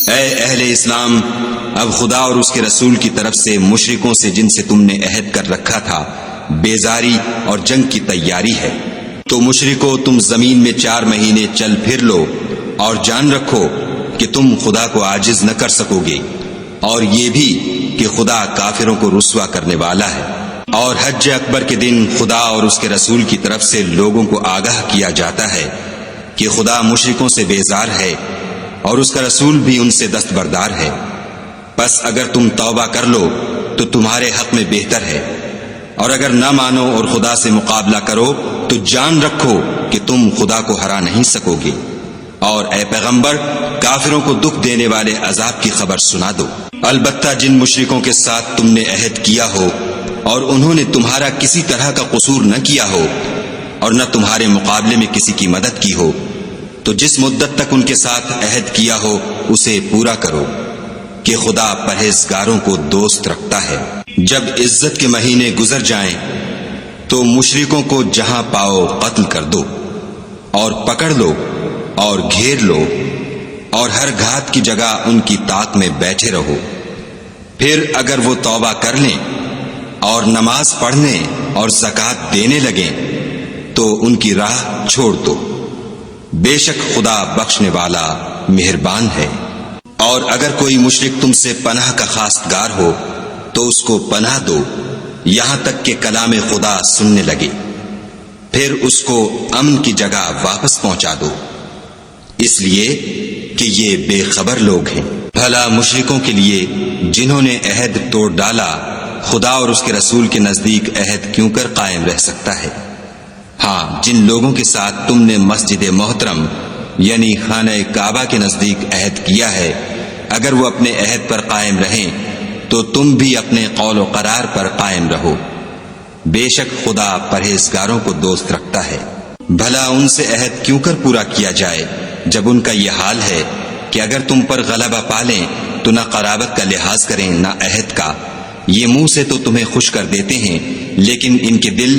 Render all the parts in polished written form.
اے اہل اسلام، اب خدا اور اس کے رسول کی طرف سے مشرکوں سے جن سے تم نے عہد کر رکھا تھا بیزاری اور جنگ کی تیاری ہے۔ تو مشرکو، تم زمین میں 4 مہینے چل پھر لو اور جان رکھو کہ تم خدا کو عاجز نہ کر سکو گے، اور یہ بھی کہ خدا کافروں کو رسوا کرنے والا ہے۔ اور حج اکبر کے دن خدا اور اس کے رسول کی طرف سے لوگوں کو آگاہ کیا جاتا ہے کہ خدا مشرکوں سے بیزار ہے اور اس کا رسول بھی ان سے دستبردار ہے۔ پس اگر تم توبہ کر لو تو تمہارے حق میں بہتر ہے، اور اگر نہ مانو اور خدا سے مقابلہ کرو تو جان رکھو کہ تم خدا کو ہرا نہیں سکو گے۔ اور اے پیغمبر، کافروں کو دکھ دینے والے عذاب کی خبر سنا دو۔ البتہ جن مشرکوں کے ساتھ تم نے عہد کیا ہو اور انہوں نے تمہارا کسی طرح کا قصور نہ کیا ہو اور نہ تمہارے مقابلے میں کسی کی مدد کی ہو، تو جس مدت تک ان کے ساتھ عہد کیا ہو اسے پورا کرو، کہ خدا پرہیزگاروں کو دوست رکھتا ہے۔ جب عزت کے مہینے گزر جائیں تو مشرکوں کو جہاں پاؤ قتل کر دو، اور پکڑ لو اور گھیر لو، اور ہر گھات کی جگہ ان کی طاق میں بیٹھے رہو۔ پھر اگر وہ توبہ کر لیں اور نماز پڑھنے اور زکوٰۃ دینے لگیں تو ان کی راہ چھوڑ دو، بے شک خدا بخشنے والا مہربان ہے۔ اور اگر کوئی مشرک تم سے پناہ کا خواستگار ہو تو اس کو پناہ دو یہاں تک کہ کلام خدا سننے لگے، پھر اس کو امن کی جگہ واپس پہنچا دو، اس لیے کہ یہ بے خبر لوگ ہیں۔ بھلا مشرکوں کے لیے جنہوں نے عہد توڑ ڈالا خدا اور اس کے رسول کے نزدیک عہد کیوں کر قائم رہ سکتا ہے؟ ہاں، جن لوگوں کے ساتھ تم نے مسجد محترم یعنی خانہ کعبہ کے نزدیک عہد کیا ہے، اگر وہ اپنے عہد پر قائم رہیں تو تم بھی اپنے قول و قرار پر قائم رہو، بے شک خدا پرہیزگاروں کو دوست رکھتا ہے۔ بھلا ان سے عہد کیوں کر پورا کیا جائے جب ان کا یہ حال ہے کہ اگر تم پر غلبہ پالیں تو نہ قرابت کا لحاظ کریں نہ عہد کا۔ یہ منہ سے تو تمہیں خوش کر دیتے ہیں لیکن ان کے دل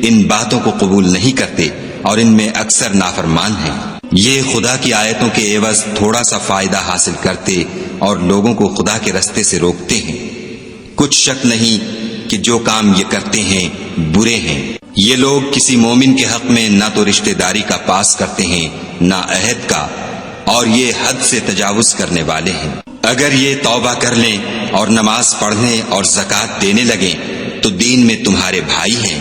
ان باتوں کو قبول نہیں کرتے اور ان میں اکثر نافرمان ہیں۔ یہ خدا کی آیتوں کے عوض تھوڑا سا فائدہ حاصل کرتے اور لوگوں کو خدا کے رستے سے روکتے ہیں۔ کچھ شک نہیں کہ جو کام یہ کرتے ہیں برے ہیں۔ یہ لوگ کسی مومن کے حق میں نہ تو رشتہ داری کا پاس کرتے ہیں نہ عہد کا، اور یہ حد سے تجاوز کرنے والے ہیں۔ اگر یہ توبہ کر لیں اور نماز پڑھنے اور زکوٰۃ دینے لگیں تو دین میں تمہارے بھائی ہیں،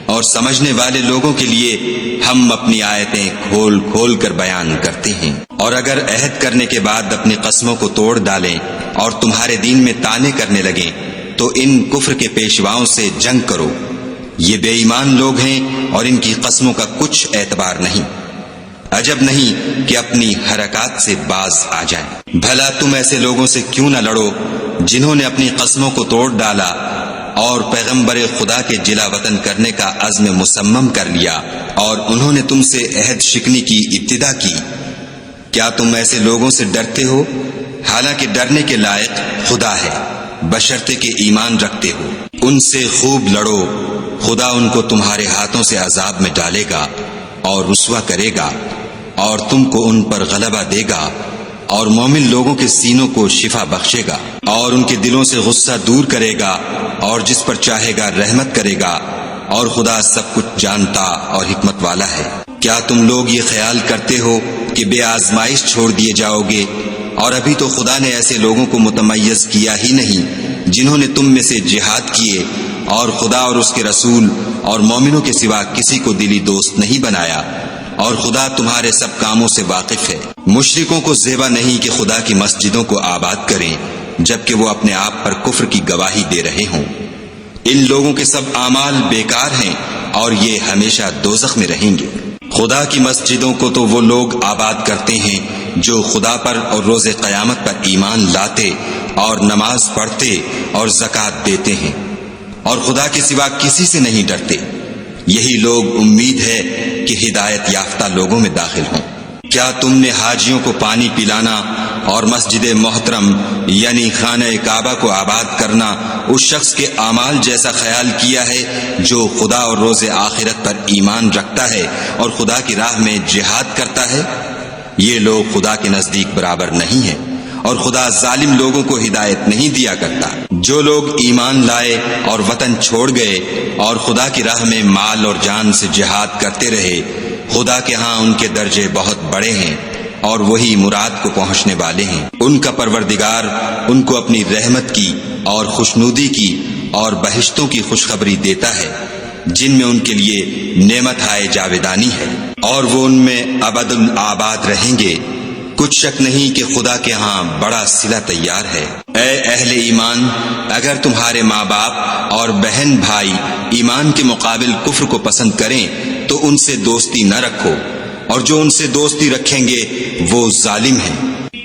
اور سمجھنے والے لوگوں کے لیے ہم اپنی آیتیں کھول کھول کر بیان کرتے ہیں۔ اور اگر عہد کرنے کے بعد اپنی قسموں کو توڑ ڈالیں اور تمہارے دین میں طعنے کرنے لگیں تو ان کفر کے پیشواؤں سے جنگ کرو، یہ بے ایمان لوگ ہیں اور ان کی قسموں کا کچھ اعتبار نہیں۔ عجب نہیں کہ اپنی حرکات سے باز آ جائیں۔ بھلا تم ایسے لوگوں سے کیوں نہ لڑو جنہوں نے اپنی قسموں کو توڑ ڈالا اور پیغمبر خدا کے جلا وطن کرنے کا عزم مصمم کر لیا، اور انہوں نے تم سے عہد شکنی کی ابتدا کی۔ کیا تم ایسے لوگوں سے ڈرتے ہو؟ حالانکہ ڈرنے کے لائق خدا ہے، بشرطے کہ ایمان رکھتے ہو۔ ان سے خوب لڑو، خدا ان کو تمہارے ہاتھوں سے عذاب میں ڈالے گا اور رسوا کرے گا، اور تم کو ان پر غلبہ دے گا، اور مومن لوگوں کے سینوں کو شفا بخشے گا، اور ان کے دلوں سے غصہ دور کرے گا، اور جس پر چاہے گا رحمت کرے گا، اور خدا سب کچھ جانتا اور حکمت والا ہے۔ کیا تم لوگ یہ خیال کرتے ہو کہ بے آزمائش چھوڑ دیے جاؤ گے؟ اور ابھی تو خدا نے ایسے لوگوں کو متمیز کیا ہی نہیں جنہوں نے تم میں سے جہاد کیے اور خدا اور اس کے رسول اور مومنوں کے سوا کسی کو دلی دوست نہیں بنایا، اور خدا تمہارے سب کاموں سے واقف ہے۔ مشرکوں کو زیبا نہیں کہ خدا کی مسجدوں کو آباد کریں جبکہ وہ اپنے آپ پر کفر کی گواہی دے رہے ہوں۔ ان لوگوں کے سب اعمال بیکار ہیں اور یہ ہمیشہ دوزخ میں رہیں گے۔ خدا کی مسجدوں کو تو وہ لوگ آباد کرتے ہیں جو خدا پر اور روز قیامت پر ایمان لاتے اور نماز پڑھتے اور زکوٰۃ دیتے ہیں، اور خدا کے سوا کسی سے نہیں ڈرتے۔ یہی لوگ امید ہے کہ ہدایت یافتہ لوگوں میں داخل ہوں۔ کیا تم نے حاجیوں کو پانی پلانا اور مسجد محترم یعنی خانہ کعبہ کو آباد کرنا اس شخص کے اعمال جیسا خیال کیا ہے جو خدا اور روز آخرت پر ایمان رکھتا ہے اور خدا کی راہ میں جہاد کرتا ہے؟ یہ لوگ خدا کے نزدیک برابر نہیں ہیں، اور خدا ظالم لوگوں کو ہدایت نہیں دیا کرتا۔ جو لوگ ایمان لائے اور وطن چھوڑ گئے اور خدا کی راہ میں مال اور جان سے جہاد کرتے رہے، خدا کے ہاں ان کے درجے بہت بڑے ہیں اور وہی مراد کو پہنچنے والے ہیں۔ ان کا پروردگار ان کو اپنی رحمت کی اور خوشنودی کی اور بہشتوں کی خوشخبری دیتا ہے جن میں ان کے لیے نعمت ہائے جاویدانی ہے، اور وہ ان میں ابد الآباد رہیں گے۔ کچھ شک نہیں کہ خدا کے ہاں بڑا صلہ تیار ہے۔ اے اہل ایمان، اگر تمہارے ماں باپ اور بہن بھائی ایمان کے مقابل کفر کو پسند کریں تو ان سے دوستی نہ رکھو، اور جو ان سے دوستی رکھیں گے وہ ظالم ہیں۔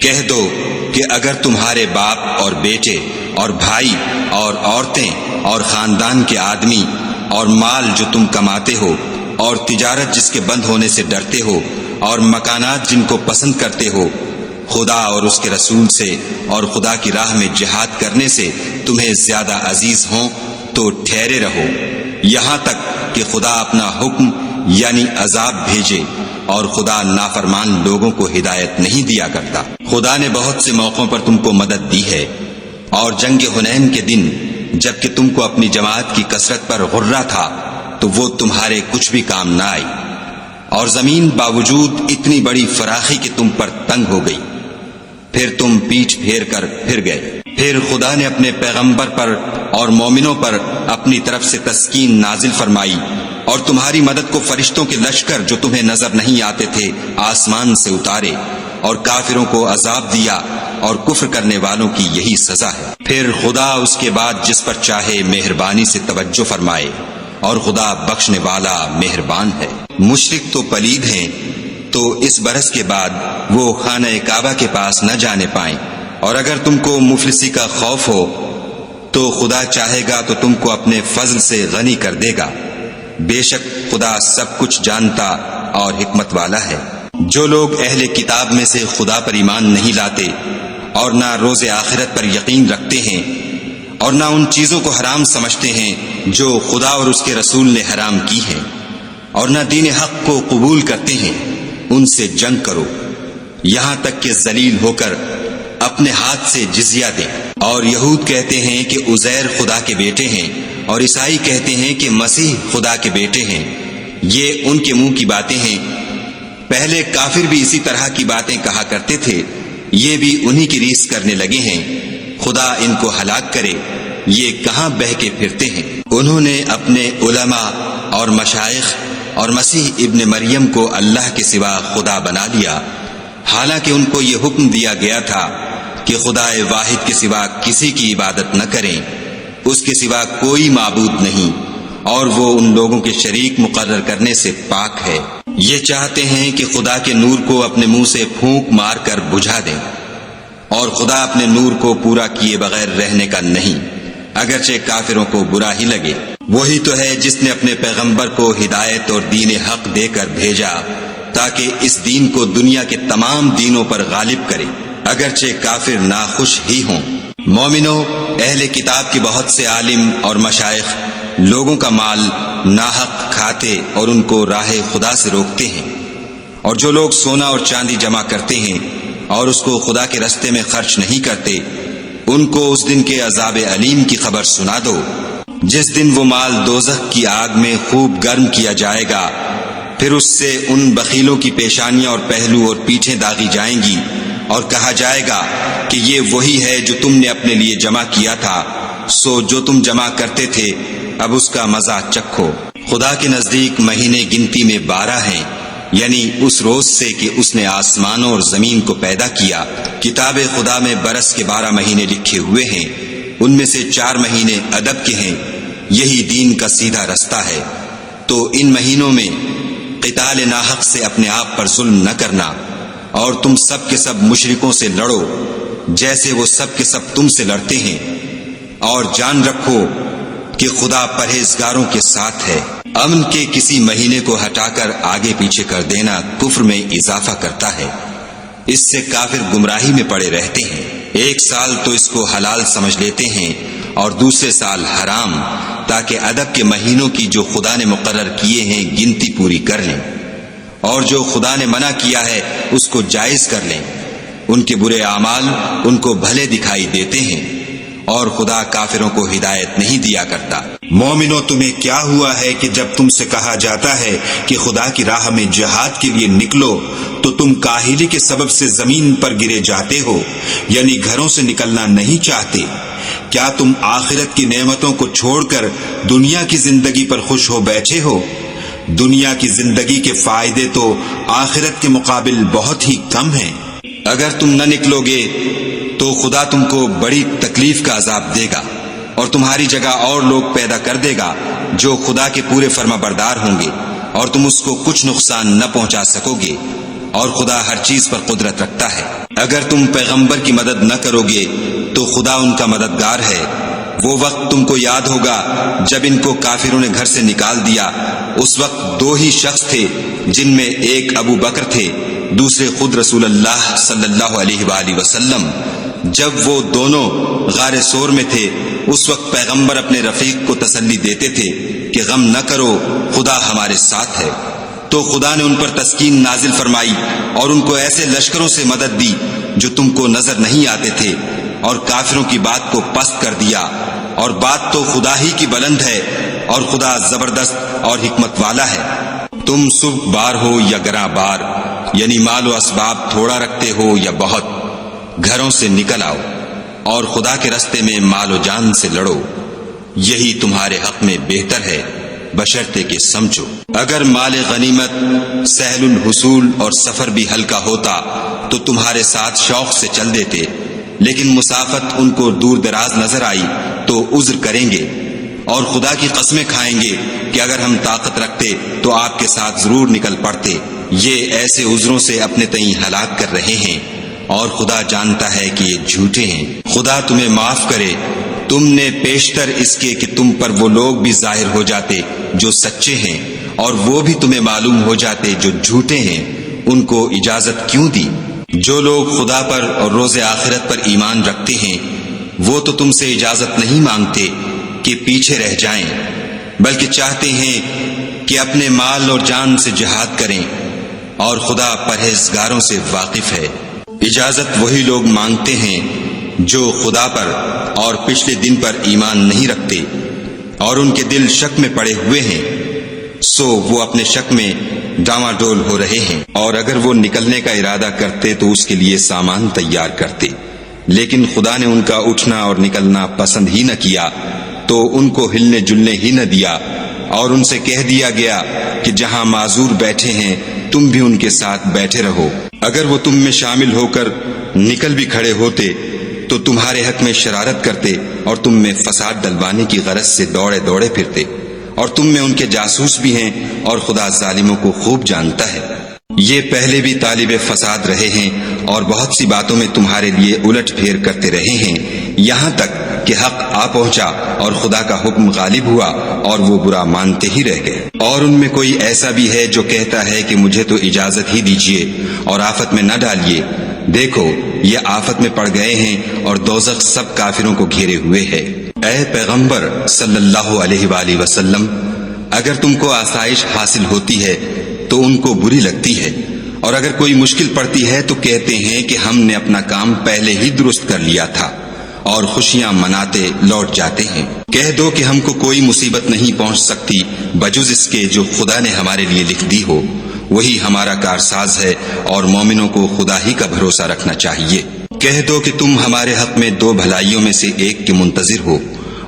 کہہ دو کہ اگر تمہارے باپ اور بیٹے اور بھائی اور عورتیں اور خاندان کے آدمی اور مال جو تم کماتے ہو اور تجارت جس کے بند ہونے سے ڈرتے ہو اور مکانات جن کو پسند کرتے ہو خدا اور اس کے رسول سے اور خدا کی راہ میں جہاد کرنے سے تمہیں زیادہ عزیز ہوں تو ٹھہرے رہو یہاں تک کہ خدا اپنا حکم یعنی عذاب بھیجے، اور خدا نافرمان لوگوں کو ہدایت نہیں دیا کرتا۔ خدا نے بہت سے موقعوں پر تم کو مدد دی ہے، اور جنگ حنین کے دن جبکہ تم کو اپنی جماعت کی کثرت پر غرہ تھا تو وہ تمہارے کچھ بھی کام نہ آئی، اور زمین باوجود اتنی بڑی فراخی کہ تم پر تنگ ہو گئی، پھر تم پیٹھ پھیر کر پھر گئے۔ پھر خدا نے اپنے پیغمبر پر اور مومنوں پر اپنی طرف سے تسکین نازل فرمائی، اور تمہاری مدد کو فرشتوں کے لشکر جو تمہیں نظر نہیں آتے تھے آسمان سے اتارے، اور کافروں کو عذاب دیا، اور کفر کرنے والوں کی یہی سزا ہے۔ پھر خدا اس کے بعد جس پر چاہے مہربانی سے توجہ فرمائے، اور خدا بخشنے والا مہربان ہے۔ مشرک تو پلید ہیں، تو اس برس کے بعد وہ خانہ کعبہ کے پاس نہ جانے پائیں، اور اگر تم کو مفلسی کا خوف ہو تو خدا چاہے گا تو تم کو اپنے فضل سے غنی کر دے گا، بے شک خدا سب کچھ جانتا اور حکمت والا ہے۔ جو لوگ اہل کتاب میں سے خدا پر ایمان نہیں لاتے اور نہ روز آخرت پر یقین رکھتے ہیں اور نہ ان چیزوں کو حرام سمجھتے ہیں جو خدا اور اس کے رسول نے حرام کی ہیں، اور نہ دین حق کو قبول کرتے ہیں، ان سے جنگ کرو یہاں تک کہ ذلیل ہو کر اپنے ہاتھ سے جزیہ دیں۔ اور یہود کہتے ہیں کہ عزیر خدا کے بیٹے ہیں، اور عیسائی کہتے ہیں کہ مسیح خدا کے بیٹے ہیں۔ یہ ان کے منہ کی باتیں ہیں، پہلے کافر بھی اسی طرح کی باتیں کہا کرتے تھے، یہ بھی انہی کی ریس کرنے لگے ہیں۔ خدا ان کو ہلاک کرے، یہ کہاں بہہ کے پھرتے ہیں۔ انہوں نے اپنے علماء اور مشائخ اور مسیح ابن مریم کو اللہ کے سوا خدا بنا لیا، حالانکہ ان کو یہ حکم دیا گیا تھا کہ خدا واحد کے سوا کسی کی عبادت نہ کریں، اس کے سوا کوئی معبود نہیں، اور وہ ان لوگوں کے شریک مقرر کرنے سے پاک ہے۔ یہ چاہتے ہیں کہ خدا کے نور کو اپنے منہ سے پھونک مار کر بجھا دیں، اور خدا اپنے نور کو پورا کیے بغیر رہنے کا نہیں، اگرچہ کافروں کو برا ہی لگے۔ وہی تو ہے جس نے اپنے پیغمبر کو ہدایت اور دین حق دے کر بھیجا تاکہ اس دین کو دنیا کے تمام دینوں پر غالب کرے، اگرچہ کافر ناخوش ہی ہوں۔ مومنو، اہل کتاب کے بہت سے عالم اور مشائخ لوگوں کا مال ناحق کھاتے اور ان کو راہ خدا سے روکتے ہیں، اور جو لوگ سونا اور چاندی جمع کرتے ہیں اور اس کو خدا کے رستے میں خرچ نہیں کرتے، ان کو اس دن کے عذاب علیم کی خبر سنا دو، جس دن وہ مال دوزخ کی آگ میں خوب گرم کیا جائے گا، پھر اس سے ان بخیلوں کی پیشانیاں اور پہلو اور پیٹھیں داغی جائیں گی، اور کہا جائے گا کہ یہ وہی ہے جو تم نے اپنے لیے جمع کیا تھا، سو جو تم جمع کرتے تھے اب اس کا مزہ چکھو۔ خدا کے نزدیک مہینے گنتی میں 12 ہیں، یعنی اس روز سے کہ اس نے آسمانوں اور زمین کو پیدا کیا۔ کتاب خدا میں برس کے 12 مہینے لکھے ہوئے ہیں، ان میں سے 4 مہینے ادب کے ہیں، یہی دین کا سیدھا رستہ ہے۔ تو ان مہینوں میں قتال ناحق سے اپنے آپ پر ظلم نہ کرنا، اور تم سب کے سب مشرکوں سے لڑو جیسے وہ سب کے سب تم سے لڑتے ہیں، اور جان رکھو کہ خدا پرہیزگاروں کے ساتھ ہے۔ امن کے کسی مہینے کو ہٹا کر آگے پیچھے کر دینا کفر میں اضافہ کرتا ہے، اس سے کافر گمراہی میں پڑے رہتے ہیں۔ ایک سال تو اس کو حلال سمجھ لیتے ہیں اور دوسرے سال حرام، تاکہ ادب کے مہینوں کی جو خدا نے مقرر کیے ہیں گنتی پوری کر لیں، اور جو خدا نے منع کیا ہے اس کو جائز کر لیں۔ ان کے برے اعمال ان کو بھلے دکھائی دیتے ہیں، اور خدا کافروں کو ہدایت نہیں دیا کرتا۔ مومنو، تمہیں کیا ہوا ہے کہ جب تم سے کہا جاتا ہے کہ خدا کی راہ میں جہاد کے لیے نکلو تو تم کاہلی کے سبب سے زمین پر گرے جاتے ہو، یعنی گھروں سے نکلنا نہیں چاہتے؟ کیا تم آخرت کی نعمتوں کو چھوڑ کر دنیا کی زندگی پر خوش ہو بیٹھے ہو؟ دنیا کی زندگی کے فائدے تو آخرت کے مقابل بہت ہی کم ہیں۔ اگر تم نہ نکلو گے تو خدا تم کو بڑی تکلیف کا عذاب دے گا، اور تمہاری جگہ اور لوگ پیدا کر دے گا جو خدا کے پورے فرما بردار ہوں گے، اور تم اس کو کچھ نقصان نہ پہنچا سکو گے، اور خدا ہر چیز پر قدرت رکھتا ہے۔ اگر تم پیغمبر کی مدد نہ کرو گے تو خدا ان کا مددگار ہے۔ وہ وقت تم کو یاد ہوگا جب ان کو کافروں نے گھر سے نکال دیا، اس وقت دو ہی شخص تھے، جن میں ایک ابو بکر تھے، دوسرے خود رسول اللہ صلی اللہ علیہ وآلہ وسلم۔ جب وہ دونوں غار سور میں تھے، اس وقت پیغمبر اپنے رفیق کو تسلی دیتے تھے کہ غم نہ کرو، خدا ہمارے ساتھ ہے۔ تو خدا نے ان پر تسکین نازل فرمائی اور ان کو ایسے لشکروں سے مدد دی جو تم کو نظر نہیں آتے تھے، اور کافروں کی بات کو پست کر دیا، اور بات تو خدا ہی کی بلند ہے، اور خدا زبردست اور حکمت والا ہے۔ تم سبک بار ہو یا گراں بار، یعنی مال و اسباب تھوڑا رکھتے ہو یا بہت، گھروں سے نکل آؤ اور خدا کے راستے میں مال و جان سے لڑو، یہی تمہارے حق میں بہتر ہے، بشرطے کہ سمجھو۔ اگر مال غنیمت سہل الحصول اور سفر بھی ہلکا ہوتا تو تمہارے ساتھ شوق سے چل دیتے، لیکن مسافت ان کو دور دراز نظر آئی تو عذر کریں گے، اور خدا کی قسمیں کھائیں گے کہ اگر ہم طاقت رکھتے تو آپ کے ساتھ ضرور نکل پڑتے۔ یہ ایسے عذروں سے اپنے تئیں ہلاک کر رہے ہیں، اور خدا جانتا ہے کہ یہ جھوٹے ہیں۔ خدا تمہیں معاف کرے، تم نے پیشتر اس کے کہ تم پر وہ لوگ بھی ظاہر ہو جاتے جو سچے ہیں، اور وہ بھی تمہیں معلوم ہو جاتے جو جھوٹے ہیں، ان کو اجازت کیوں دی؟ جو لوگ خدا پر اور روز آخرت پر ایمان رکھتے ہیں وہ تو تم سے اجازت نہیں مانگتے کہ پیچھے رہ جائیں، بلکہ چاہتے ہیں کہ اپنے مال اور جان سے جہاد کریں، اور خدا پرہیزگاروں سے واقف ہے۔ اجازت وہی لوگ مانگتے ہیں جو خدا پر اور پچھلے دن پر ایمان نہیں رکھتے، اور ان کے دل شک میں پڑے ہوئے ہیں، سو وہ اپنے شک میں ڈاواں ڈول ہو رہے ہیں۔ اور اگر وہ نکلنے کا ارادہ کرتے تو اس کے لیے سامان تیار کرتے، لیکن خدا نے ان کا اٹھنا اور نکلنا پسند ہی نہ کیا، تو ان کو ہلنے جلنے ہی نہ دیا، اور ان سے کہہ دیا گیا کہ جہاں معذور بیٹھے ہیں تم بھی ان کے ساتھ بیٹھے رہو۔ اگر وہ تم میں شامل ہو کر نکل بھی کھڑے ہوتے تو تمہارے حق میں شرارت کرتے، اور تم میں فساد ڈلوانے کی غرض سے دوڑے دوڑے پھرتے، اور تم میں ان کے جاسوس بھی ہیں، اور خدا ظالموں کو خوب جانتا ہے۔ یہ پہلے بھی طالب فساد رہے ہیں، اور بہت سی باتوں میں تمہارے لیے الٹ پھیر کرتے رہے ہیں، یہاں تک کہ حق آ پہنچا اور خدا کا حکم غالب ہوا، اور وہ برا مانتے ہی رہ گئے۔ اور ان میں کوئی ایسا بھی ہے جو کہتا ہے کہ مجھے تو اجازت ہی دیجیے اور آفت میں نہ ڈالیے، دیکھو یہ آفت میں پڑ گئے ہیں، اور دوزخ سب کافروں کو گھیرے ہوئے ہے۔ اے پیغمبر صلی اللہ علیہ وآلہ وسلم، اگر تم کو آسائش حاصل ہوتی ہے تو ان کو بری لگتی ہے، اور اگر کوئی مشکل پڑتی ہے تو کہتے ہیں کہ ہم نے اپنا کام پہلے ہی درست کر لیا تھا، اور خوشیاں مناتے لوٹ جاتے ہیں۔ کہہ دو کہ ہم کو کوئی مصیبت نہیں پہنچ سکتی بجز اس کے جو خدا نے ہمارے لیے لکھ دی ہو، وہی ہمارا کارساز ہے، اور مومنوں کو خدا ہی کا بھروسہ رکھنا چاہیے۔ کہہ دو کہ تم ہمارے حق میں دو بھلائیوں میں سے ایک کے منتظر ہو،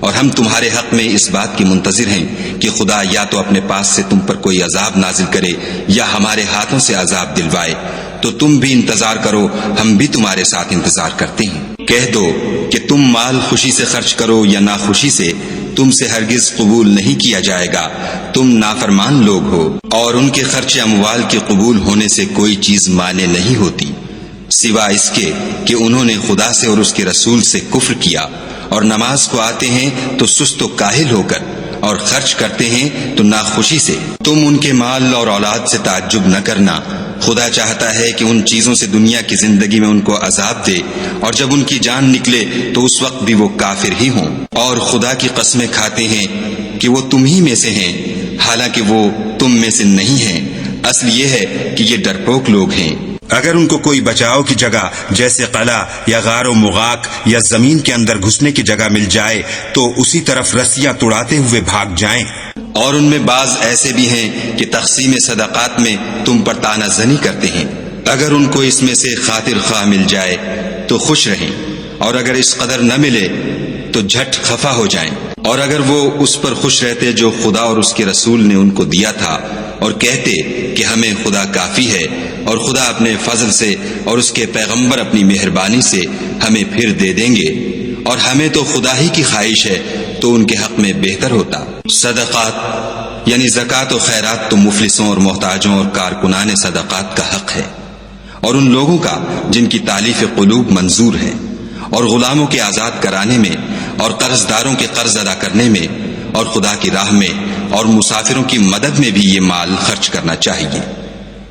اور ہم تمہارے حق میں اس بات کی منتظر ہیں کہ خدا یا تو اپنے پاس سے تم پر کوئی عذاب نازل کرے یا ہمارے ہاتھوں سے عذاب دلوائے، تو تم بھی انتظار کرو، ہم بھی تمہارے ساتھ انتظار کرتے ہیں۔ کہہ دو کہ تم مال خوشی سے خرچ کرو یا ناخوشی سے، تم سے ہرگز قبول نہیں کیا جائے گا، تم نافرمان لوگ ہو، اور ان کے خرچ اموال کے قبول ہونے سے کوئی چیز مانے نہیں ہوتی سوائے اس کے کہ انہوں نے خدا سے اور اس کے رسول سے کفر کیا، اور نماز کو آتے ہیں تو سست و کاہل ہو کر، اور خرچ کرتے ہیں تو ناخوشی سے۔ تم ان کے مال اور اولاد سے تعجب نہ کرنا، خدا چاہتا ہے کہ ان چیزوں سے دنیا کی زندگی میں ان کو عذاب دے، اور جب ان کی جان نکلے تو اس وقت بھی وہ کافر ہی ہوں، اور خدا کی قسمیں کھاتے ہیں کہ وہ تم ہی میں سے ہیں، حالانکہ وہ تم میں سے نہیں ہیں، اصل یہ ہے کہ یہ ڈرپوک لوگ ہیں۔ اگر ان کو کوئی بچاؤ کی جگہ جیسے قلعہ یا غار و مغاک یا زمین کے اندر گھسنے کی جگہ مل جائے تو اسی طرف رسیاں توڑاتے ہوئے بھاگ جائیں۔ اور ان میں بعض ایسے بھی ہیں کہ تقسیم صدقات میں تم پر طعنہ زنی کرتے ہیں۔ اگر ان کو اس میں سے خاطر خواہ مل جائے تو خوش رہیں، اور اگر اس قدر نہ ملے تو جھٹ خفا ہو جائیں۔ اور اگر وہ اس پر خوش رہتے جو خدا اور اس کے رسول نے ان کو دیا تھا، اور کہتے کہ ہمیں خدا کافی ہے، اور خدا اپنے فضل سے اور اس کے پیغمبر اپنی مہربانی سے ہمیں پھر دے دیں گے، اور ہمیں تو خدا ہی کی خواہش ہے، تو ان کے حق میں بہتر ہوتا۔ صدقات یعنی زکوٰۃ و خیرات تو مفلسوں اور محتاجوں اور کارکنان صدقات کا حق ہے، اور ان لوگوں کا جن کی تالیف قلوب منظور ہے، اور غلاموں کے آزاد کرانے میں، اور قرض داروں کے قرض ادا کرنے میں، اور خدا کی راہ میں اور مسافروں کی مدد میں بھی یہ مال خرچ کرنا چاہیے۔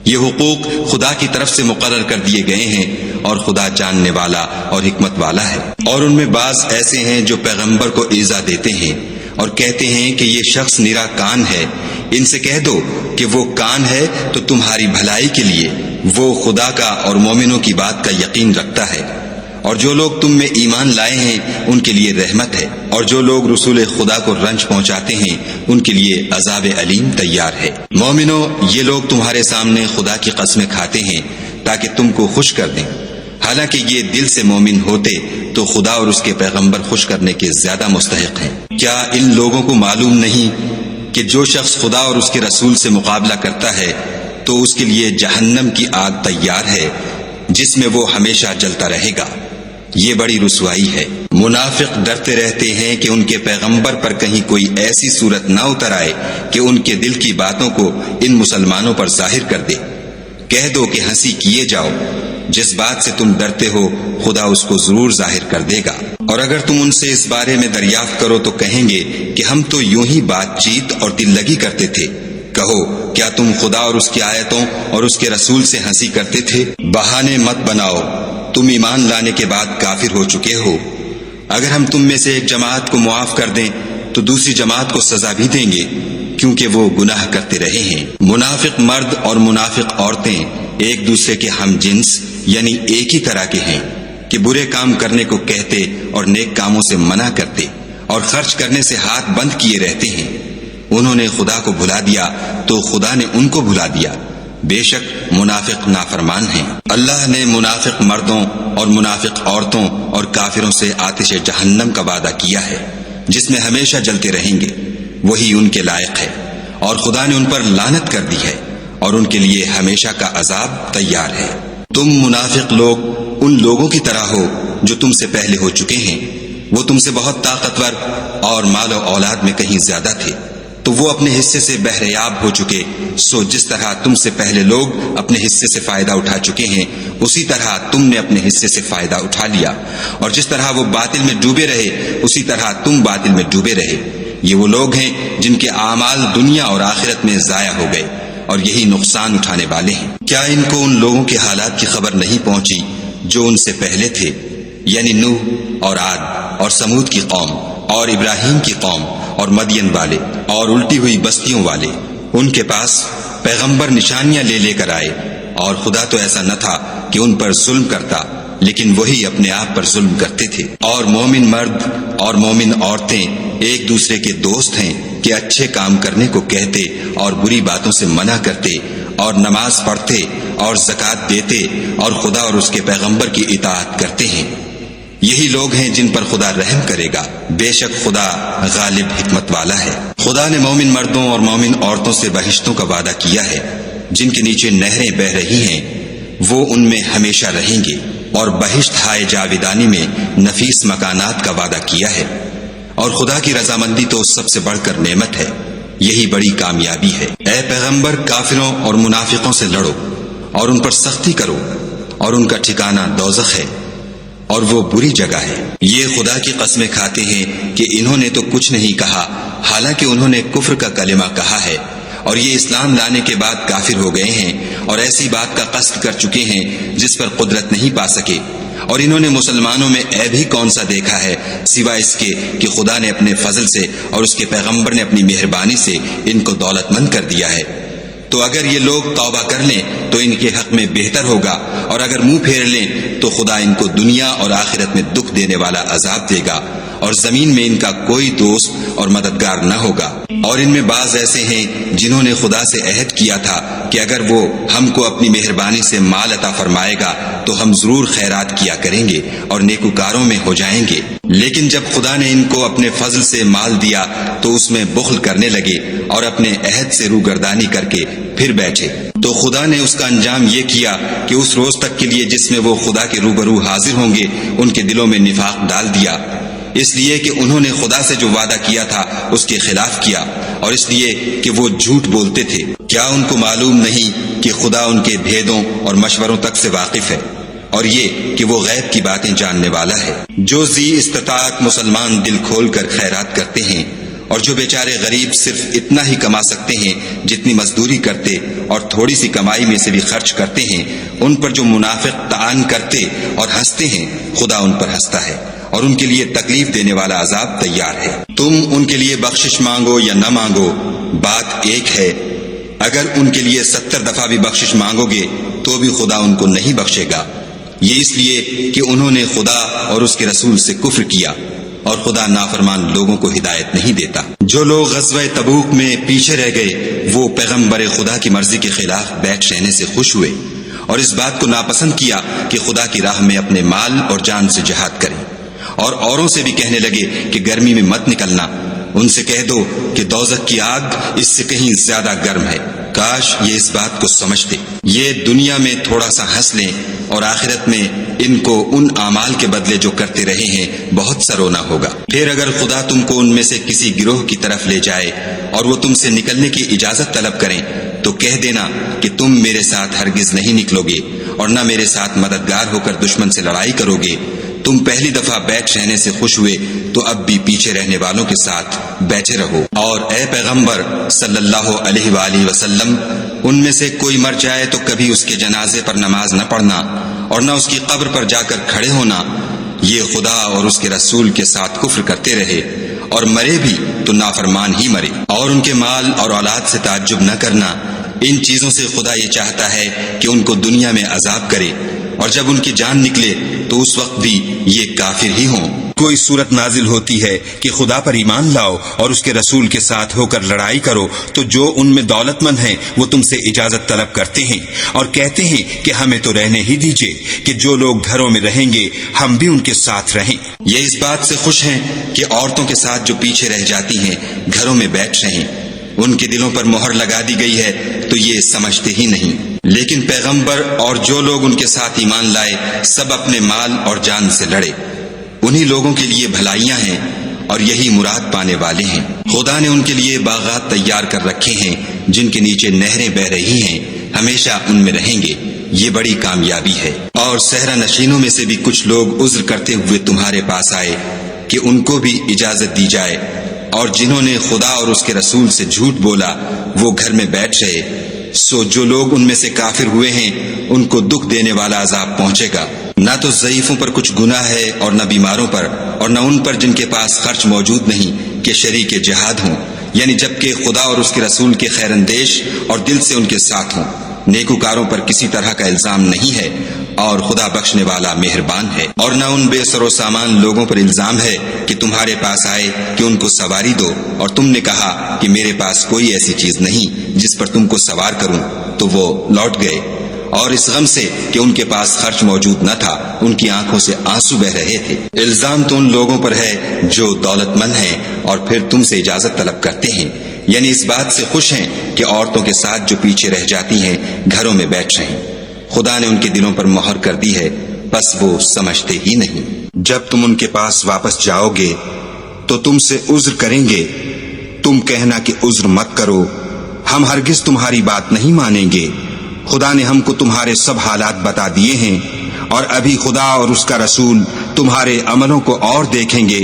یہ حقوق خدا کی طرف سے مقرر کر دیے گئے ہیں، اور خدا جاننے والا اور حکمت والا ہے۔ اور ان میں بعض ایسے ہیں جو پیغمبر کو ایذا دیتے ہیں اور کہتے ہیں کہ یہ شخص نرا کان ہے۔ ان سے کہہ دو کہ وہ کان ہے تو تمہاری بھلائی کے لیے، وہ خدا کا اور مومنوں کی بات کا یقین رکھتا ہے، اور جو لوگ تم میں ایمان لائے ہیں ان کے لیے رحمت ہے، اور جو لوگ رسول خدا کو رنج پہنچاتے ہیں ان کے لیے عذاب علیم تیار ہے۔ مومنو، یہ لوگ تمہارے سامنے خدا کی قسمیں کھاتے ہیں تاکہ تم کو خوش کر دیں، حالانکہ یہ دل سے مومن ہوتے تو خدا اور اس کے پیغمبر خوش کرنے کے زیادہ مستحق ہیں۔ کیا ان لوگوں کو معلوم نہیں کہ جو شخص خدا اور اس کے رسول سے مقابلہ کرتا ہے تو اس کے لیے جہنم کی آگ تیار ہے جس میں وہ ہمیشہ جلتا رہے گا؟ یہ بڑی رسوائی ہے۔ منافق ڈرتے رہتے ہیں کہ ان کے پیغمبر پر کہیں کوئی ایسی صورت نہ اتر آئے کہ ان کے دل کی باتوں کو ان مسلمانوں پر ظاہر کر دے۔ کہہ دو کہ ہنسی کیے جاؤ، جس بات سے تم ڈرتے ہو خدا اس کو ضرور ظاہر کر دے گا۔ اور اگر تم ان سے اس بارے میں دریافت کرو تو کہیں گے کہ ہم تو یوں ہی بات چیت اور دل لگی کرتے تھے۔ کہو، کیا تم خدا اور اس کی آیتوں اور اس کے رسول سے ہنسی کرتے تھے؟ بہانے مت بناؤ، تم ایمان لانے کے بعد کافر ہو چکے ہو۔ اگر ہم تم میں سے ایک جماعت کو معاف کر دیں تو دوسری جماعت کو سزا بھی دیں گے، کیونکہ وہ گناہ کرتے رہے ہیں۔ منافق مرد اور منافق عورتیں ایک دوسرے کے ہم جنس یعنی ایک ہی طرح کے ہیں کہ برے کام کرنے کو کہتے اور نیک کاموں سے منع کرتے، اور خرچ کرنے سے ہاتھ بند کیے رہتے ہیں۔ انہوں نے خدا کو بھلا دیا تو خدا نے ان کو بھلا دیا، بے شک منافق نافرمان ہیں۔ اللہ نے منافق مردوں اور منافق عورتوں اور کافروں سے آتش جہنم کا وعدہ کیا ہے جس میں ہمیشہ جلتے رہیں گے، وہی ان کے لائق ہے، اور خدا نے ان پر لعنت کر دی ہے، اور ان کے لیے ہمیشہ کا عذاب تیار ہے۔ تم منافق لوگ ان لوگوں کی طرح ہو جو تم سے پہلے ہو چکے ہیں، وہ تم سے بہت طاقتور اور مال و اولاد میں کہیں زیادہ تھے، تو وہ اپنے حصے سے بہریاب ہو چکے۔ سو جس طرح تم سے پہلے لوگ اپنے حصے سے فائدہ اٹھا چکے ہیں، اسی طرح تم نے اپنے حصے سے فائدہ اٹھا لیا، اور جس طرح وہ باطل میں ڈوبے رہے اسی طرح تم باطل میں ڈوبے رہے۔ یہ وہ لوگ ہیں جن کے اعمال دنیا اور آخرت میں ضائع ہو گئے، اور یہی نقصان اٹھانے والے ہیں۔ کیا ان کو ان لوگوں کے حالات کی خبر نہیں پہنچی جو ان سے پہلے تھے، یعنی نوح اور عاد اور سمود کی قوم اور ابراہیم کی قوم اور مدین والے اور الٹی ہوئی بستیوں والے؟ ان کے پاس پیغمبر نشانیاں لے کر آئے، اور خدا تو ایسا نہ تھا کہ ان پر ظلم کرتا، لیکن وہی اپنے آپ پر ظلم کرتے تھے۔ اور مومن مرد اور مومن عورتیں ایک دوسرے کے دوست ہیں کہ اچھے کام کرنے کو کہتے اور بری باتوں سے منع کرتے، اور نماز پڑھتے اور زکوٰۃ دیتے، اور خدا اور اس کے پیغمبر کی اطاعت کرتے ہیں۔ یہی لوگ ہیں جن پر خدا رحم کرے گا، بے شک خدا غالب حکمت والا ہے۔ خدا نے مومن مردوں اور مومن عورتوں سے بہشتوں کا وعدہ کیا ہے جن کے نیچے نہریں بہہ رہی ہیں، وہ ان میں ہمیشہ رہیں گے، اور بہشت ہائے جاویدانی میں نفیس مکانات کا وعدہ کیا ہے، اور خدا کی رضامندی تو سب سے بڑھ کر نعمت ہے، یہی بڑی کامیابی ہے۔ اے پیغمبر، کافروں اور منافقوں سے لڑو اور ان پر سختی کرو، اور ان کا ٹھکانہ دوزخ ہے، اور وہ بری جگہ ہے۔ یہ خدا کی قسمیں کھاتے ہیں کہ انہوں نے تو کچھ نہیں کہا، حالانکہ انہوں نے کفر کا کلمہ کہا ہے، اور یہ اسلام لانے کے بعد کافر ہو گئے ہیں، اور ایسی بات کا قصد کر چکے ہیں جس پر قدرت نہیں پا سکے۔ اور انہوں نے مسلمانوں میں عیب ہی کون سا دیکھا ہے سوائے اس کے کہ خدا نے اپنے فضل سے اور اس کے پیغمبر نے اپنی مہربانی سے ان کو دولت مند کر دیا ہے۔ تو اگر یہ لوگ توبہ کر لیں تو ان کے حق میں بہتر ہوگا، اور اگر منہ پھیر لیں تو خدا ان کو دنیا اور آخرت میں دکھ دینے والا عذاب دے گا، اور زمین میں ان کا کوئی دوست اور مددگار نہ ہوگا۔ اور ان میں بعض ایسے ہیں جنہوں نے خدا سے عہد کیا تھا کہ اگر وہ ہم کو اپنی مہربانی سے مال عطا فرمائے گا تو ہم ضرور خیرات کیا کریں گے اور نیکوکاروں میں ہو جائیں گے، لیکن جب خدا نے ان کو اپنے فضل سے مال دیا تو اس میں بخل کرنے لگے اور اپنے عہد سے روگردانی کر کے پھر بیٹھے، تو خدا نے اس کا انجام یہ کیا کہ اس روز تک کے لیے جس میں وہ خدا کے روبرو حاضر ہوں گے ان کے دلوں میں نفاق ڈال دیا، اس لیے کہ انہوں نے خدا سے جو وعدہ کیا تھا اس کے خلاف کیا، اور اس لیے کہ وہ جھوٹ بولتے تھے۔ کیا ان کو معلوم نہیں کہ خدا ان کے بھیدوں اور مشوروں تک سے واقف ہے، اور یہ کہ وہ غیب کی باتیں جاننے والا ہے؟ جو ذی استطاعت مسلمان دل کھول کر خیرات کرتے ہیں، اور جو بیچارے غریب صرف اتنا ہی کما سکتے ہیں جتنی مزدوری کرتے اور تھوڑی سی کمائی میں سے بھی خرچ کرتے ہیں، ان پر جو منافق طعن کرتے اور ہنستے ہیں، خدا ان پر ہنستا ہے اور ان کے لیے تکلیف دینے والا عذاب تیار ہے۔ تم ان کے لیے بخشش مانگو یا نہ مانگو، بات ایک ہے۔ اگر ان کے لیے 70 دفعہ بھی بخشش مانگو گے تو بھی خدا ان کو نہیں بخشے گا، یہ اس لیے کہ انہوں نے خدا اور اس کے رسول سے کفر کیا، اور خدا نافرمان لوگوں کو ہدایت نہیں دیتا۔ جو لوگ غزوہ تبوک میں پیچھے رہ گئے وہ پیغمبر خدا کی مرضی کے خلاف بیٹھ رہنے سے خوش ہوئے، اور اس بات کو ناپسند کیا کہ خدا کی راہ میں اپنے مال اور جان سے جہاد کریں، اور اوروں سے بھی کہنے لگے کہ گرمی میں مت نکلنا۔ ان سے کہہ دو کہ دوزخ کی آگ اس سے کہیں زیادہ گرم ہے، کاش یہ اس بات کو سمجھتے۔ یہ دنیا میں تھوڑا سا ہنس لیں اور آخرت میں ان کو ان اعمال کے بدلے جو کرتے رہے ہیں بہت سا رونا ہوگا۔ پھر اگر خدا تم کو ان میں سے کسی گروہ کی طرف لے جائے اور وہ تم سے نکلنے کی اجازت طلب کریں تو کہہ دینا کہ تم میرے ساتھ ہرگز نہیں نکلو گے اور نہ میرے ساتھ مددگار ہو کر دشمن سے لڑائی کرو گے۔ تم پہلی دفعہ بیٹھ رہنے سے خوش ہوئے تو اب بھی پیچھے رہنے والوں کے ساتھ بیٹھے رہو۔ اور اے پیغمبر صلی اللہ علیہ وآلہ وسلم، ان میں سے کوئی مر جائے تو کبھی اس کے جنازے پر نماز نہ پڑھنا اور نہ اس کی قبر پر جا کر کھڑے ہونا، یہ خدا اور اس کے رسول کے ساتھ کفر کرتے رہے، اور مرے بھی تو نافرمان ہی مرے۔ اور ان کے مال اور اولاد سے تعجب نہ کرنا، ان چیزوں سے خدا یہ چاہتا ہے کہ ان کو دنیا میں عذاب کرے، اور جب ان کی جان نکلے تو اس وقت بھی یہ کافر ہی ہوں۔ کوئی صورت نازل ہوتی ہے کہ خدا پر ایمان لاؤ اور اس کے رسول کے ساتھ ہو کر لڑائی کرو، تو جو ان میں دولت مند ہیں وہ تم سے اجازت طلب کرتے ہیں اور کہتے ہیں کہ ہمیں تو رہنے ہی دیجئے، کہ جو لوگ گھروں میں رہیں گے ہم بھی ان کے ساتھ رہیں۔ یہ اس بات سے خوش ہیں کہ عورتوں کے ساتھ جو پیچھے رہ جاتی ہیں گھروں میں بیٹھ رہیں، ان کے دلوں پر مہر لگا دی گئی ہے تو یہ سمجھتے ہی نہیں۔ لیکن پیغمبر اور جو لوگ ان کے ساتھ ایمان لائے سب اپنے مال اور جان سے لڑے، انہی لوگوں کے لیے بھلائیاں ہیں اور یہی مراد پانے والے ہیں۔ خدا نے ان کے لیے باغات تیار کر رکھے ہیں جن کے نیچے نہریں بہ رہی ہیں، ہمیشہ ان میں رہیں گے، یہ بڑی کامیابی ہے۔ اور صحرا نشینوں میں سے بھی کچھ لوگ عذر کرتے ہوئے تمہارے پاس آئے کہ ان کو بھی اجازت دی جائے، اور جنہوں نے خدا اور اس کے رسول سے جھوٹ بولا وہ گھر میں بیٹھ رہے، سو جو لوگ ان میں سے کافر ہوئے ہیں ان کو دکھ دینے والا عذاب پہنچے گا۔ نہ تو ضعیفوں پر کچھ گناہ ہے اور نہ بیماروں پر، اور نہ ان پر جن کے پاس خرچ موجود نہیں کہ شریک جہاد ہوں، یعنی جبکہ خدا اور اس کے رسول کے خیر اندیش اور دل سے ان کے ساتھ ہوں۔ نیکوکاروں پر کسی طرح کا الزام نہیں ہے، اور خدا بخشنے والا مہربان ہے۔ اور نہ ان بے سر و سامان لوگوں پر الزام ہے کہ تمہارے پاس آئے کہ ان کو سواری دو، اور تم نے کہا کہ میرے پاس کوئی ایسی چیز نہیں جس پر تم کو سوار کروں، تو وہ لوٹ گئے، اور اس غم سے کہ ان کے پاس خرچ موجود نہ تھا ان کی آنکھوں سے آنسو بہ رہے تھے۔ الزام تو ان لوگوں پر ہے جو دولت مند ہیں اور پھر تم سے اجازت طلب کرتے ہیں، یعنی اس بات سے خوش ہیں کہ عورتوں کے ساتھ جو پیچھے رہ جاتی ہیں گھروں میں بیٹھ رہیں۔ خدا نے ان کے دلوں پر مہر کر دی ہے، بس وہ سمجھتے ہی نہیں۔ جب تم ان کے پاس واپس جاؤ گے تو تم سے عذر کریں گے، تم کہنا کہ عذر مت کرو، ہم ہرگز تمہاری بات نہیں مانیں گے۔ خدا نے ہم کو تمہارے سب حالات بتا دیے ہیں، اور ابھی خدا اور اس کا رسول تمہارے عملوں کو اور دیکھیں گے،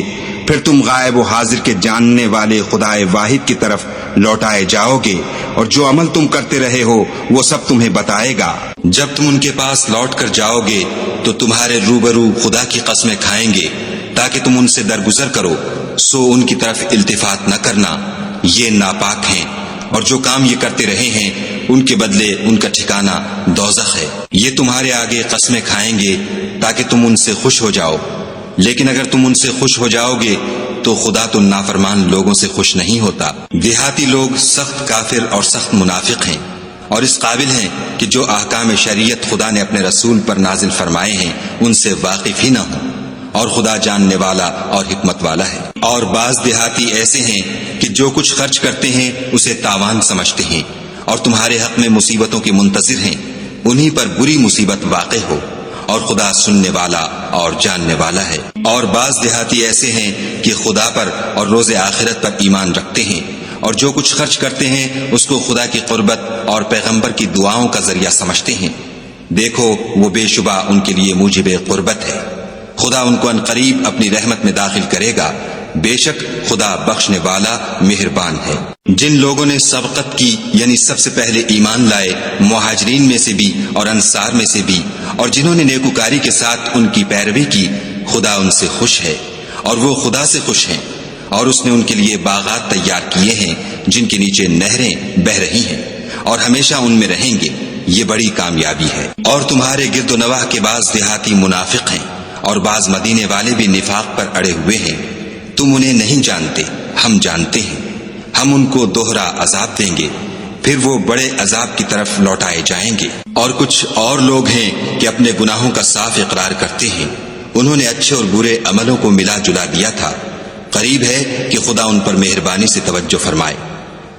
پھر تم غائب و حاضر کے جاننے والے خدائے واحد کی طرف لوٹائے جاؤ گے، اور جو عمل تم کرتے رہے ہو وہ سب تمہیں بتائے گا۔ جب تم ان کے پاس لوٹ کر جاؤ گے تو تمہارے روبرو خدا کی قسمیں کھائیں گے تاکہ تم ان سے درگزر کرو، سو ان کی طرف التفات نہ کرنا، یہ ناپاک ہیں، اور جو کام یہ کرتے رہے ہیں ان کے بدلے ان کا ٹھکانہ دوزخ ہے۔ یہ تمہارے آگے قسمیں کھائیں گے تاکہ تم ان سے خوش ہو جاؤ، لیکن اگر تم ان سے خوش ہو جاؤ گے تو خدا تو نافرمان لوگوں سے خوش نہیں ہوتا۔ دیہاتی لوگ سخت کافر اور سخت منافق ہیں، اور اس قابل ہیں کہ جو احکام شریعت خدا نے اپنے رسول پر نازل فرمائے ہیں ان سے واقف ہی نہ ہوں، اور خدا جاننے والا اور حکمت والا ہے۔ اور بعض دیہاتی ایسے ہیں کہ جو کچھ خرچ کرتے ہیں اسے تاوان سمجھتے ہیں، اور تمہارے حق میں مصیبتوں کے منتظر ہیں، انہی پر بری مصیبت واقع ہو، اور خدا سننے والا اور جاننے والا ہے۔ اور بعض دیہاتی ایسے ہیں کہ خدا پر اور روز آخرت پر ایمان رکھتے ہیں، اور جو کچھ خرچ کرتے ہیں اس کو خدا کی قربت اور پیغمبر کی دعاؤں کا ذریعہ سمجھتے ہیں۔ دیکھو وہ بے شبہ ان کے لیے موجب قربت ہے، خدا ان کو عنقریب اپنی رحمت میں داخل کرے گا، بے شک خدا بخشنے والا مہربان ہے۔ جن لوگوں نے سبقت کی یعنی سب سے پہلے ایمان لائے، مہاجرین میں سے بھی اور انصار میں سے بھی، اور جنہوں نے نیکوکاری کے ساتھ ان کی پیروی کی، خدا ان سے خوش ہے اور وہ خدا سے خوش ہیں، اور اس نے ان کے لیے باغات تیار کیے ہیں جن کے نیچے نہریں بہہ رہی ہیں، اور ہمیشہ ان میں رہیں گے، یہ بڑی کامیابی ہے۔ اور تمہارے گرد و نواح کے بعض دیہاتی منافق ہیں، اور بعض مدینے والے بھی نفاق پر اڑے ہوئے ہیں، تم انہیں نہیں جانتے، ہم جانتے ہیں، ہم ان کو دوہرا عذاب دیں گے، پھر وہ بڑے عذاب کی طرف لوٹائے جائیں گے۔ اور کچھ اور لوگ ہیں کہ اپنے گناہوں کا صاف اقرار کرتے ہیں، انہوں نے اچھے اور برے عملوں کو ملا جلا دیا تھا، قریب ہے کہ خدا ان پر مہربانی سے توجہ فرمائے،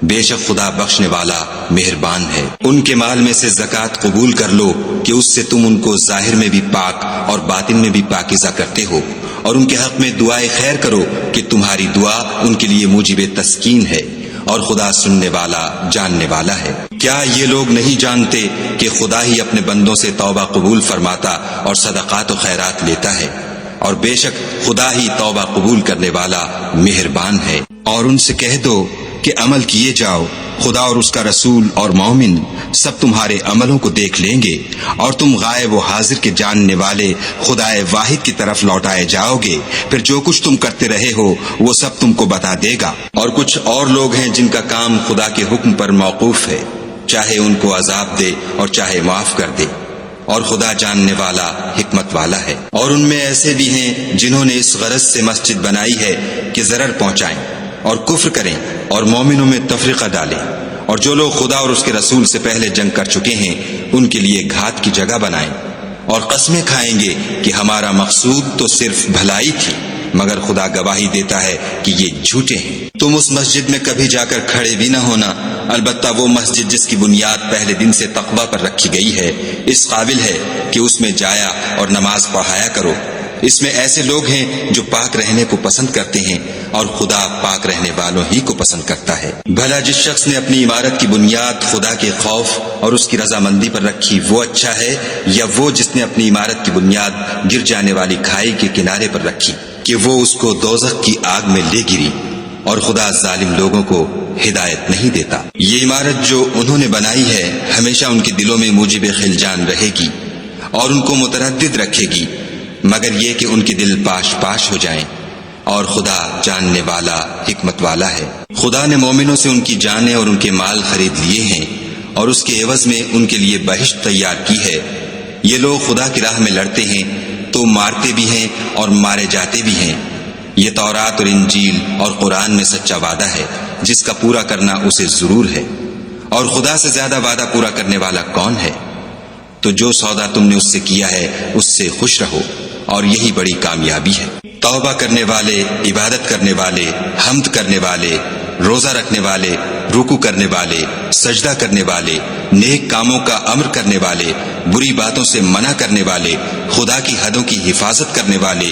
بے شک خدا بخشنے والا مہربان ہے۔ ان کے مال میں سے زکوٰۃ قبول کر لو کہ اس سے تم ان کو ظاہر میں بھی پاک اور باطن میں بھی پاکیزہ کرتے ہو، اور ان کے حق میں دعائے خیر کرو کہ تمہاری دعا ان کے لیے موجب تسکین ہے، اور خدا سننے والا جاننے والا ہے۔ کیا یہ لوگ نہیں جانتے کہ خدا ہی اپنے بندوں سے توبہ قبول فرماتا اور صدقات و خیرات لیتا ہے، اور بے شک خدا ہی توبہ قبول کرنے والا مہربان ہے۔ اور ان سے کہہ دو کہ عمل کیے جاؤ، خدا اور اس کا رسول اور مومن سب تمہارے عملوں کو دیکھ لیں گے، اور تم غائب و حاضر کے جاننے والے خدا واحد کی طرف لوٹائے جاؤ گے، پھر جو کچھ تم کرتے رہے ہو وہ سب تم کو بتا دے گا۔ اور کچھ اور لوگ ہیں جن کا کام خدا کے حکم پر موقوف ہے، چاہے ان کو عذاب دے اور چاہے معاف کر دے، اور خدا جاننے والا حکمت والا ہے۔ اور ان میں ایسے بھی ہیں جنہوں نے اس غرض سے مسجد بنائی ہے کہ ضرر پہنچائیں اور کفر کریں اور مومنوں میں تفرقہ ڈالیں، اور جو لوگ خدا اور اس کے رسول سے پہلے جنگ کر چکے ہیں ان کے لیے گھات کی جگہ بنائیں، اور قسمیں کھائیں گے کہ ہمارا مقصود تو صرف بھلائی تھی، مگر خدا گواہی دیتا ہے کہ یہ جھوٹے ہیں۔ تم اس مسجد میں کبھی جا کر کھڑے بھی نہ ہونا، البتہ وہ مسجد جس کی بنیاد پہلے دن سے تقوی پر رکھی گئی ہے اس قابل ہے کہ اس میں جایا اور نماز پڑھایا کرو۔ اس میں ایسے لوگ ہیں جو پاک رہنے کو پسند کرتے ہیں، اور خدا پاک رہنے والوں ہی کو پسند کرتا ہے۔ بھلا جس شخص نے اپنی عمارت کی بنیاد خدا کے خوف اور اس کی رضامندی پر رکھی وہ اچھا ہے، یا وہ جس نے اپنی عمارت کی بنیاد گر جانے والی کھائی کے کنارے پر رکھی کہ وہ اس کو دوزخ کی آگ میں لے گری، اور خدا ظالم لوگوں کو ہدایت نہیں دیتا۔ یہ عمارت جو انہوں نے بنائی ہے ہمیشہ ان کے دلوں میں موجب خلجان رہے گی، اور ان کو متردد رکھے گی، مگر یہ کہ ان کے دل پاش پاش ہو جائیں، اور خدا جاننے والا حکمت والا ہے۔ خدا نے مومنوں سے ان کی جانیں اور ان کے مال خرید لیے ہیں، اور اس کے عوض میں ان کے لیے بہشت تیار کی ہے۔ یہ لوگ خدا کی راہ میں لڑتے ہیں تو مارتے بھی ہیں اور مارے جاتے بھی ہیں۔ یہ تورات اور انجیل اور قرآن میں سچا وعدہ ہے جس کا پورا کرنا اسے ضرور ہے، اور خدا سے زیادہ وعدہ پورا کرنے والا کون ہے؟ تو جو سودا تم نے اس سے کیا ہے اس سے خوش رہو، اور یہی بڑی کامیابی ہے۔ توبہ کرنے والے، عبادت کرنے والے، حمد کرنے والے، روزہ رکھنے والے، رکوع کرنے والے، سجدہ کرنے والے، نیک کاموں کا امر کرنے والے، بری باتوں سے منع کرنے والے، خدا کی حدوں کی حفاظت کرنے والے،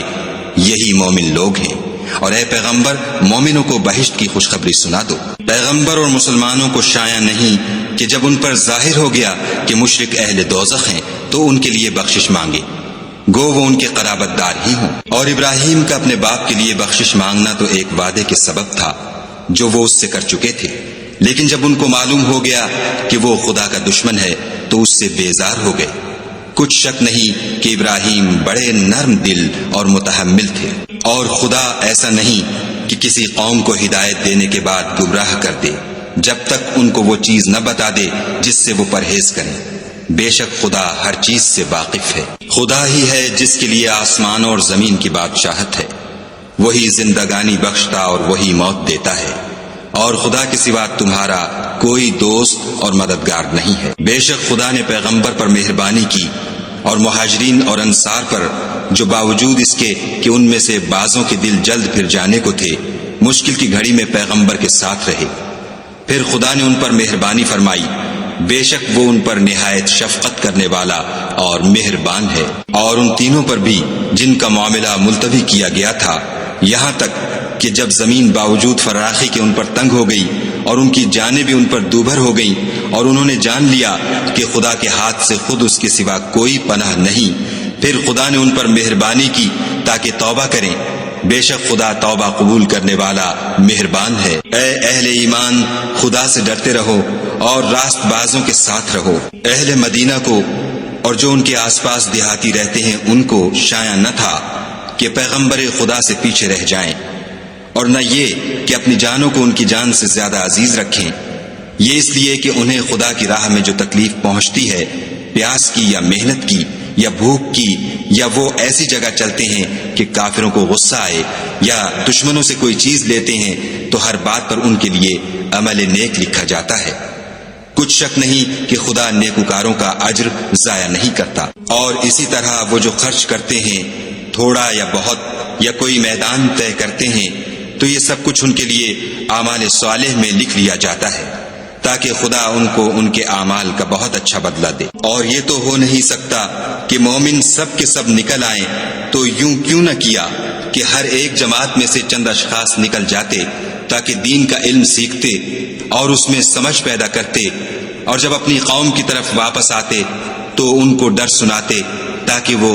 یہی مومن لوگ ہیں۔ اور اے پیغمبر مومنوں کو بہشت کی خوشخبری سنا دو۔ پیغمبر اور مسلمانوں کو شایع نہیں کہ جب ان پر ظاہر ہو گیا کہ مشرک اہل دوزخ ہیں تو ان کے لیے بخشش مانگے، گو وہ ان کے قرابت دار ہی ہوں۔ اور ابراہیم کا اپنے باپ کے لیے بخشش مانگنا تو ایک وعدے کے سبب تھا جو وہ اس سے کر چکے تھے، لیکن جب ان کو معلوم ہو گیا کہ وہ خدا کا دشمن ہے تو اس سے بیزار ہو گئے۔ کچھ شک نہیں کہ ابراہیم بڑے نرم دل اور متحمل تھے، اور خدا ایسا نہیں کہ کسی قوم کو ہدایت دینے کے بعد گمراہ کر دے، جب تک ان کو وہ چیز نہ بتا دے جس سے وہ پرہیز کریں۔ بے شک خدا ہر چیز سے واقف ہے۔ خدا ہی ہے جس کے لیے آسمانوں اور زمین کی بادشاہت ہے، وہی زندگانی بخشتا اور وہی موت دیتا ہے، اور خدا کے سوا تمہارا کوئی دوست اور مددگار نہیں ہے۔ بے شک خدا نے پیغمبر پر مہربانی کی اور مہاجرین اور انصار پر، جو باوجود اس کے کہ ان میں سے بعضوں کے دل جلد پھر جانے کو تھے، مشکل کی گھڑی میں پیغمبر کے ساتھ رہے۔ پھر خدا نے ان پر مہربانی فرمائی، بے شک وہ ان پر نہایت شفقت کرنے والا اور مہربان ہے۔ اور ان تینوں پر بھی جن کا معاملہ ملتوی کیا گیا تھا، یہاں تک کہ جب زمین باوجود فراخی کے ان پر تنگ ہو گئی اور ان کی جانیں بھی ان پر دوبھر ہو گئیں، اور انہوں نے جان لیا کہ خدا کے ہاتھ سے خود اس کے سوا کوئی پناہ نہیں، پھر خدا نے ان پر مہربانی کی تاکہ توبہ کریں۔ بے شک خدا توبہ قبول کرنے والا مہربان ہے۔ اے اہل ایمان، خدا سے ڈرتے رہو اور راست بازوں کے ساتھ رہو۔ اہل مدینہ کو اور جو ان کے آس پاس دیہاتی رہتے ہیں ان کو شایع نہ تھا کہ پیغمبر خدا سے پیچھے رہ جائیں، اور نہ یہ کہ اپنی جانوں کو ان کی جان سے زیادہ عزیز رکھیں، یہ اس لیے کہ انہیں خدا کی راہ میں جو تکلیف پہنچتی ہے، پیاس کی یا محنت کی یا بھوک کی، یا وہ ایسی جگہ چلتے ہیں کہ کافروں کو غصہ آئے، یا دشمنوں سے کوئی چیز لیتے ہیں، تو ہر بات پر ان کے لیے عمل نیک لکھا جاتا ہے۔ کچھ شک نہیں کہ خدا نیکوکاروں کا اجر ضائع نہیں کرتا۔ اور اسی طرح وہ جو خرچ کرتے ہیں، تھوڑا یا بہت، یا کوئی میدان طے کرتے ہیں، تو یہ سب کچھ ان کے لیے اعمال صالح میں لکھ لیا جاتا ہے، تاکہ خدا ان کو ان کے اعمال کا بہت اچھا بدلہ دے۔ اور یہ تو ہو نہیں سکتا کہ مومن سب کے سب نکل آئیں، تو یوں کیوں نہ کیا کہ ہر ایک جماعت میں سے چند اشخاص نکل جاتے تاکہ دین کا علم سیکھتے اور اس میں سمجھ پیدا کرتے، اور جب اپنی قوم کی طرف واپس آتے تو ان کو ڈر سناتے تاکہ وہ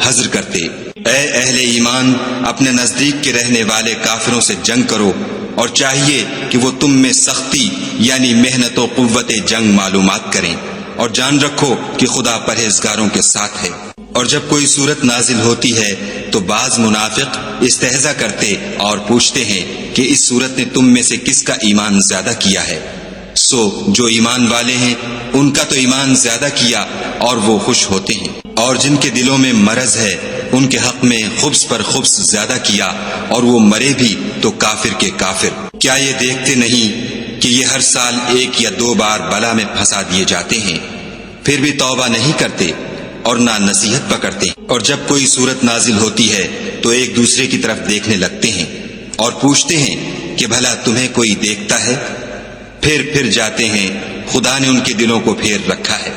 حذر کرتے۔ اے اہل ایمان، اپنے نزدیک کے رہنے والے کافروں سے جنگ کرو، اور چاہیے کہ وہ تم میں سختی یعنی محنت و قوت جنگ معلومات کریں، اور جان رکھو کہ خدا پرہیزگاروں کے ساتھ ہے۔ اور جب کوئی صورت نازل ہوتی ہے تو بعض منافق استہزا کرتے اور پوچھتے ہیں کہ اس صورت نے تم میں سے کس کا ایمان زیادہ کیا ہے؟ سو جو ایمان والے ہیں ان کا تو ایمان زیادہ کیا اور وہ خوش ہوتے ہیں، اور جن کے دلوں میں مرض ہے ان کے حق میں خبث پر خبث زیادہ کیا، اور وہ مرے بھی تو کافر کے کافر۔ کیا یہ دیکھتے نہیں کہ یہ ہر سال 1 یا 2 بار بلا میں پھنسا دیے جاتے ہیں، پھر بھی توبہ نہیں کرتے اور نہ نصیحت پکڑتے؟ اور جب کوئی صورت نازل ہوتی ہے تو ایک دوسرے کی طرف دیکھنے لگتے ہیں اور پوچھتے ہیں کہ بھلا تمہیں کوئی دیکھتا ہے؟ پھر جاتے ہیں، خدا نے ان کے دلوں کو پھیر رکھا ہے،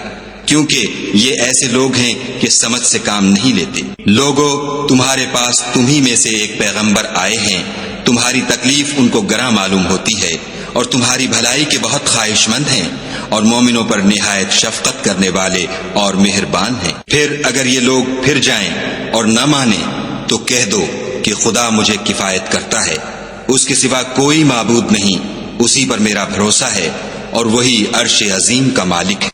کیونکہ یہ ایسے لوگ ہیں کہ سمجھ سے کام نہیں لیتے۔ لوگوں، تمہارے پاس تمہی میں سے ایک پیغمبر آئے ہیں، تمہاری تکلیف ان کو گراں معلوم ہوتی ہے، اور تمہاری بھلائی کے بہت خواہش مند ہیں، اور مومنوں پر نہایت شفقت کرنے والے اور مہربان ہیں۔ پھر اگر یہ لوگ پھر جائیں اور نہ مانیں تو کہہ دو کہ خدا مجھے کفایت کرتا ہے، اس کے سوا کوئی معبود نہیں، اسی پر میرا بھروسہ ہے، اور وہی عرش عظیم کا مالک ہے۔